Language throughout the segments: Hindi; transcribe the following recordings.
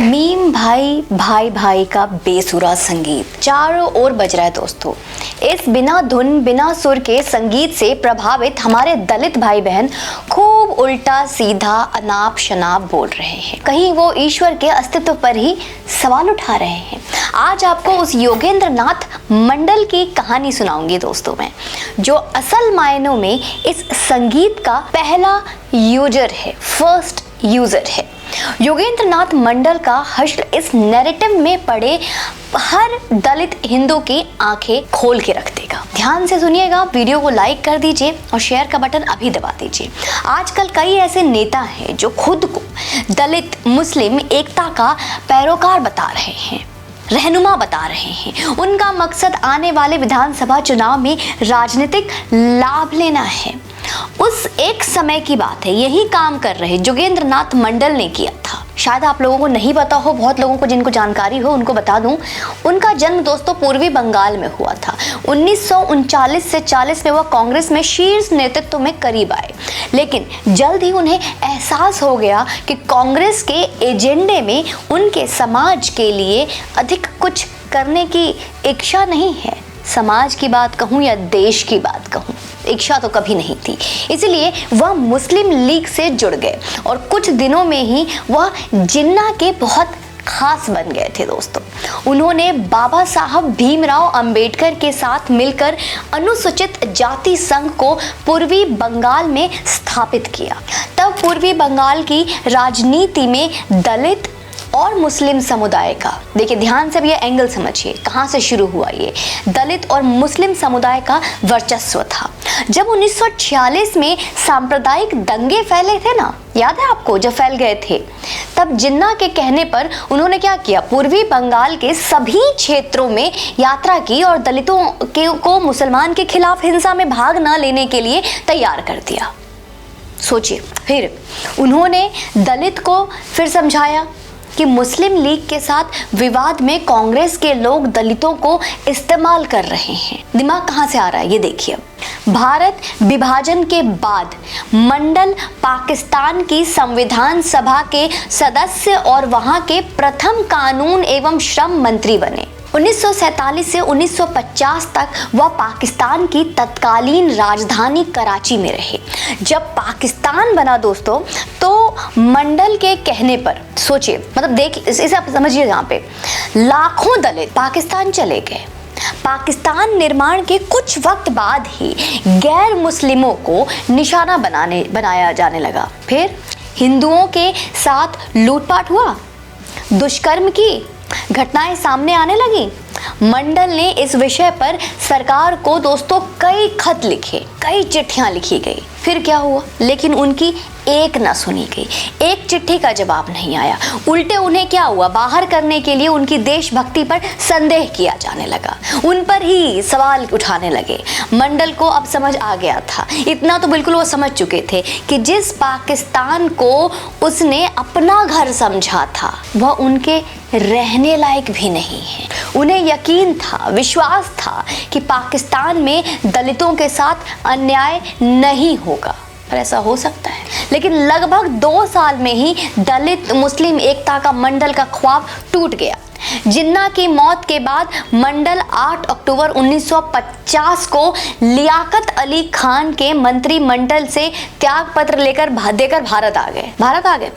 मीम भाई भाई भाई का बेसुरा संगीत चारों ओर बज रहा है दोस्तों। इस बिना धुन बिना सुर के संगीत से प्रभावित हमारे दलित भाई बहन खूब उल्टा सीधा अनाप शनाप बोल रहे हैं। कहीं वो ईश्वर के अस्तित्व पर ही सवाल उठा रहे हैं। आज आपको उस योगेंद्र नाथ मंडल की कहानी सुनाऊंगी दोस्तों मैं, जो असल मायनों में इस संगीत का पहला यूजर है, फर्स्ट यूजर है। योगेंद्र नाथ मंडल का हश्र इस नैरेटिव में पड़े हर दलित हिंदू की आंखें खोल के रख देगा। ध्यान से सुनिएगा, वीडियो को लाइक कर दीजिए और शेयर का बटन अभी दबा दीजिए। आजकल कई ऐसे नेता हैं जो खुद को दलित मुस्लिम एकता का पैरोकार बता रहे हैं, रहनुमा बता रहे हैं। उनका मकसद आने वाले विधानसभा चुनाव में राजनीतिक लाभ लेना है। उस एक समय की बात है, यही काम कर रहे योगेंद्र नाथ मंडल ने किया था। शायद आप लोगों को नहीं पता हो, बहुत लोगों को जिनको जानकारी हो उनको बता दूं, उनका जन्म दोस्तों पूर्वी बंगाल में हुआ था। 1939 से 40 में वह कांग्रेस में शीर्ष नेतृत्व में करीब आए, लेकिन जल्द ही उन्हें एहसास हो गया कि कांग्रेस के एजेंडे में उनके समाज के लिए अधिक कुछ करने की इच्छा नहीं है। समाज की बात कहूँ या देश की बात कहूँ, इच्छा तो कभी नहीं थी। इसलिए वह मुस्लिम लीग से जुड़ गए और कुछ दिनों में ही वह जिन्ना के बहुत खास बन गए थे दोस्तों। उन्होंने बाबा साहब भीमराव अंबेडकर के साथ मिलकर अनुसूचित जाति संघ को पूर्वी बंगाल में स्थापित किया। तब पूर्वी बंगाल की राजनीति में दलित और मुस्लिम समुदाय का, देखिए ध्यान से भी ये एंगल समझिए, कहाँ से शुरू हुआ ये, दलित और मुस्लिम समुदाय का वर्चस्व था। जब 1946 में सांप्रदायिक दंगे फैले थे ना, याद है आपको, जब फैल गए थे, तब जिन्ना के कहने पर उन्होंने क्या किया, पूर्वी बंगाल के सभी क्षेत्रों में यात्रा की और दलितों को मुसलमान के खिलाफ हिंसा में भाग न लेने के लिए तैयार कर दिया। सोचिए, फिर उन्होंने दलित को फिर समझाया कि मुस्लिम लीग के साथ विवाद में कांग्रेस के लोग दलितों को इस्तेमाल कर रहे हैं। दिमाग कहाँ से आ रहा है ये देखिए। भारत विभाजन के बाद मंडल पाकिस्तान की संविधान सभा के सदस्य और वहां के प्रथम कानून एवं श्रम मंत्री बने। 1947 से 1950 तक वह पाकिस्तान की तत्कालीन राजधानी कराची में रहे। जब पाकिस्तान बना दोस्तों, तो मंडल के कहने पर, सोचिए, मतलब देखिए इसे आप समझिए, यहाँ पे लाखों दलित पाकिस्तान चले गए। पाकिस्तान निर्माण के कुछ वक्त बाद ही गैर मुस्लिमों को निशाना बनाया जाने लगा। फिर हिंदुओं के साथ लूटपाट हुआ, दुष्कर्म की घटनाएं सामने आने लगी। मंडल ने इस विषय पर सरकार को दोस्तों कई खत लिखे, कई चिट्ठियां लिखी गई। फिर क्या हुआ, लेकिन उनकी एक न सुनी गई, एक चिट्ठी का जवाब नहीं आया। उल्टे उन्हें क्या हुआ, बाहर करने के लिए उनकी देशभक्ति पर संदेह किया जाने लगा, उन पर ही सवाल उठाने लगे। मंडल को अब समझ आ गया था, इतना तो बिल्कुल वो समझ चुके थे कि जिस पाकिस्तान को उसने अपना घर समझा था, वह उनके रहने लायक भी नहीं है। उन्हें यकीन था, विश्वास था कि पाकिस्तान में दलितों के साथ अन्याय नहीं होगा। पर ऐसा हो सकता है, लेकिन लगभग 2 साल में ही दलित मुस्लिम एकता का मंडल का ख्वाब टूट गया। जिन्ना की मौत के बाद मंडल 8 अक्टूबर 1950 को लियाकत अली खान के मंत्रिमंडल से त्याग पत्र देकर भारत आ गए।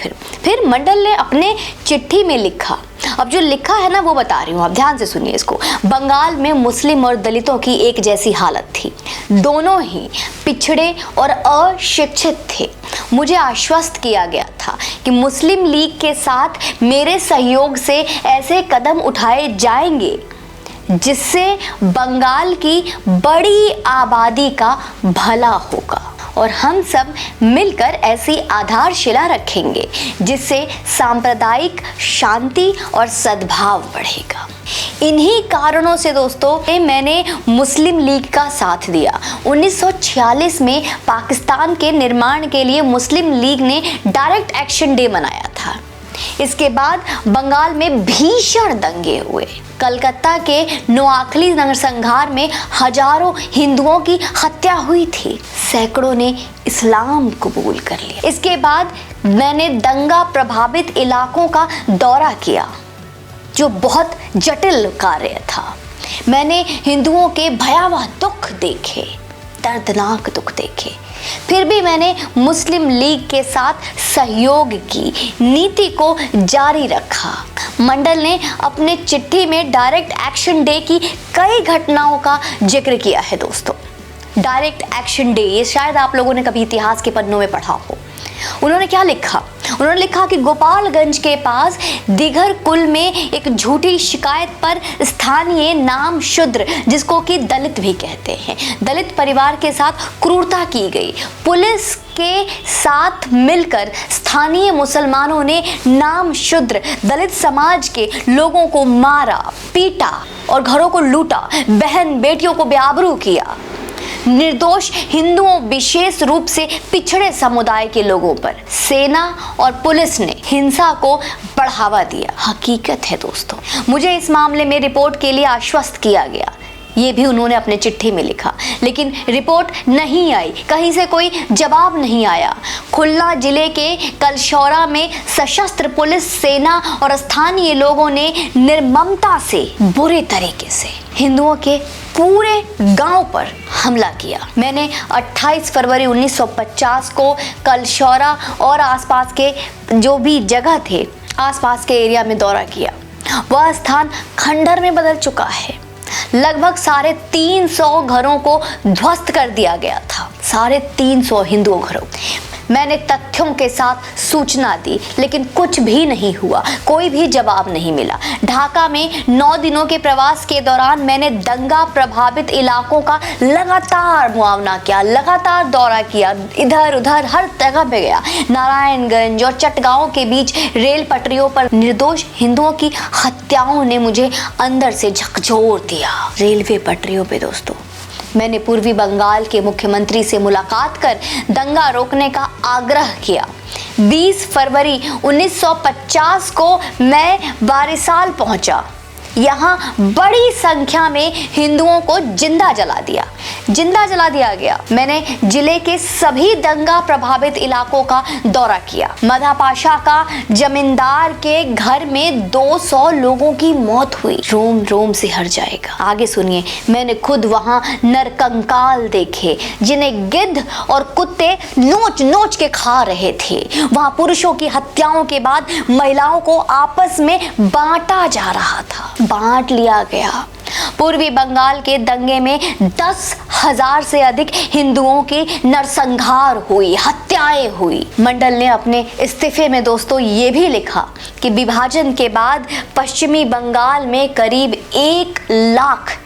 फिर मंडल ने अपने चिट्ठी में लिखा, अब जो लिखा है ना वो बता रही हूँ, आप ध्यान से सुनिए इसको। बंगाल में मुस्लिम और दलितों की एक जैसी हालत थी, दोनों ही पिछड़े और अशिक्षित थे। मुझे आश्वस्त किया गया था कि मुस्लिम लीग के साथ मेरे सहयोग से ऐसे कदम उठाए जाएंगे जिससे बंगाल की बड़ी आबादी का भला होगा और हम सब मिलकर ऐसी आधारशिला रखेंगे जिससे सांप्रदायिक शांति और सद्भाव बढ़ेगा। इन्हीं कारणों से दोस्तों मैंने मुस्लिम लीग का साथ दिया। 1946 में पाकिस्तान के निर्माण के लिए मुस्लिम लीग ने डायरेक्ट एक्शन डे मनाया था। इसके बाद बंगाल में भीषण दंगे हुए। कलकत्ता के नोआखली नरसंहार में हजारों हिंदुओं की हत्या हुई थी। सैकड़ों ने इस्लाम कबूल कर लिया। इसके बाद मैंने दंगा प्रभावित इलाकों का दौरा किया, जो बहुत जटिल कार्य था। मैंने हिंदुओं के भयावह दुख देखे, दर्दनाक दुख देखे। फिर भी मैंने मुस्लिम लीग के साथ सहयोग की नीति को जारी रखा। मंडल ने अपने चिट्ठी में डायरेक्ट एक्शन डे की कई घटनाओं का जिक्र किया है दोस्तों। डायरेक्ट एक्शन डे, ये शायद आप लोगों ने कभी इतिहास के पन्नों में पढ़ा हो। उन्होंने क्या लिखा? उन्होंने लिखा कि गोपालगंज के पास दिघर कुल में एक झूठी शिकायत पर स्थानीय नाम शूद्र, जिसको कि दलित भी कहते हैं, दलित परिवार के साथ क्रूरता की गई। पुलिस के साथ मिलकर स्थानीय मुसलमानों ने नाम शूद्र दलित समाज के लोगों को मारा, पीटा और घरों को लूटा, बहन बेटियों को बेआबरू किया। निर्दोष हिंदुओं, विशेष रूप से पिछड़े समुदाय के लोगों पर सेना और पुलिस ने हिंसा को बढ़ावा दिया। हकीकत है दोस्तों। मुझे इस मामले में रिपोर्ट के लिए आश्वस्त किया गया, ये भी उन्होंने अपने चिट्ठी में लिखा, लेकिन रिपोर्ट नहीं आई, कहीं से कोई जवाब नहीं आया। खुलना जिले के कलशौरा में सशस्त्र पुलिस, सेना और स्थानीय लोगों ने निर्ममता से, बुरे तरीके से हिंदुओं के पूरे गांव पर हमला किया। मैंने 28 फरवरी 1950 को कलशौरा और आसपास के जो भी जगह थे, आसपास के एरिया में दौरा किया। वह स्थान खंडहर में बदल चुका है। लगभग 350 घरों को ध्वस्त कर दिया गया था, 350 हिंदू घरों। मैंने तथ्यों के साथ सूचना दी, लेकिन कुछ भी नहीं हुआ, कोई भी जवाब नहीं मिला। ढाका में 9 दिनों के प्रवास के दौरान मैंने दंगा प्रभावित इलाकों का लगातार मुआयना किया, लगातार दौरा किया, इधर उधर हर जगह पे गया। नारायणगंज और चटगांव के बीच रेल पटरियों पर निर्दोष हिंदुओं की हत्याओं ने मुझे अंदर से झकझोर दिया। रेलवे पटरियों पे दोस्तों, मैंने पूर्वी बंगाल के मुख्यमंत्री से मुलाकात कर दंगा रोकने का आग्रह किया। 20 फरवरी 1950 को मैं बारिसाल पहुंचा। यहाँ बड़ी संख्या में हिंदुओं को जिंदा जला दिया गया। मैंने जिले के सभी दंगा प्रभावित इलाकों का दौरा किया। मधापाशा का जमींदार के घर में 200 लोगों की मौत हुई। रोम रोम से हर जाएगा। आगे सुनिए, मैंने खुद वहां नरकंकाल देखे, जिन्हें गिद्ध और कुत्ते नोच नोच के खा रहे थे। वहां पुरुषों की हत्याओं के बाद महिलाओं को आपस में बांटा जा रहा था, बांट लिया गया। पूर्वी बंगाल के दंगे में 10,000 से अधिक हिंदुओं की नरसंहार हुई, हत्याएं हुई। मंडल ने अपने इस्तीफे में दोस्तों ये भी लिखा कि विभाजन के बाद पश्चिमी बंगाल में करीब 1 लाख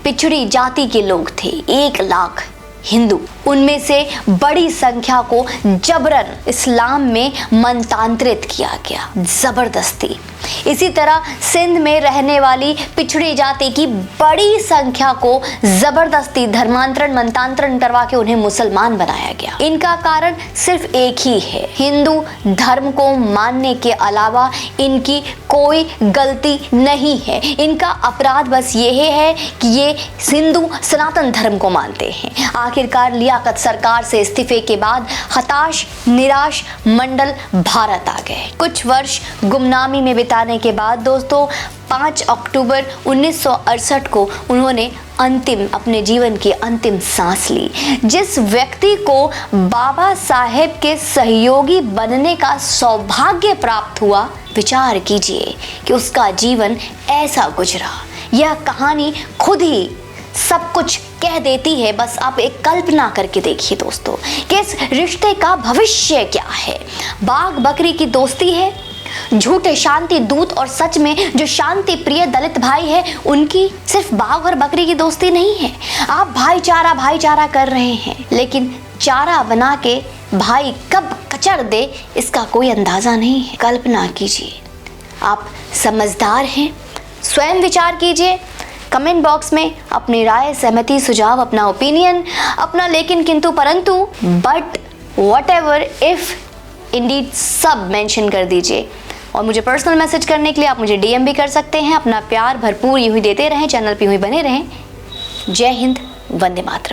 पिछड़ी जाति के लोग थे, 1 लाख हिंदू। उनमें से बड़ी संख्या को जबरन इस्लाम में मनतांत्रित किया गया, जबरदस्ती। इसी तरह सिंध में रहने वाली पिछड़ी जाति की बड़ी संख्या को जबरदस्ती धर्मांतरण, मनतांतरण करवा के उन्हें मुसलमान बनाया गया। इनका कारण सिर्फ एक ही है, हिंदू धर्म को मानने के अलावा इनकी कोई गलती नहीं है। इनका अपराध बस ये है कि ये हिंदू सनातन धर्म को मानते हैं। आखिरकार लियाकत सरकार से इस्तीफे के बाद हताश निराश मंडल भारत आ गए। कुछ वर्ष गुमनामी में बिताने के बाद दोस्तों 5 अक्टूबर 1968 को उन्होंने अपने जीवन की अंतिम सांस ली। जिस व्यक्ति को बाबा साहेब के सहयोगी बनने का सौभाग्य प्राप्त हुआ, विचार कीजिए कि उसका जीवन ऐसा गुजरा। यह कहानी खुद ही सब कुछ कह देती है। बस आप एक कल्पना करके देखिए दोस्तों कि इस रिश्ते का भविष्य क्या है। बाघ बकरी की दोस्ती है, झूठे शांति दूत और सच में जो शांति प्रिय दलित भाई है, उनकी सिर्फ बाघ और बकरी की दोस्ती नहीं है। आप भाईचारा कर रहे हैं, लेकिन चारा बना के भाई कब कचड़ दे इसका कोई अंदाजा नहीं है। कल्पना कीजिए। आप समझदार हैं, स्वयं विचार कीजिए। कमेंट बॉक्स में अपनी राय, सहमति, सुझाव, अपना ओपिनियन, अपना लेकिन, किंतु, परंतु, बट, व्हाटएवर, इफ, इंडीड सब मेंशन कर दीजिए। और मुझे पर्सनल मैसेज करने के लिए आप मुझे DM भी कर सकते हैं। अपना प्यार भरपूर यूं ही देते रहें, चैनल पे यूं ही बने रहें। जय हिंद, वंदे मातरम।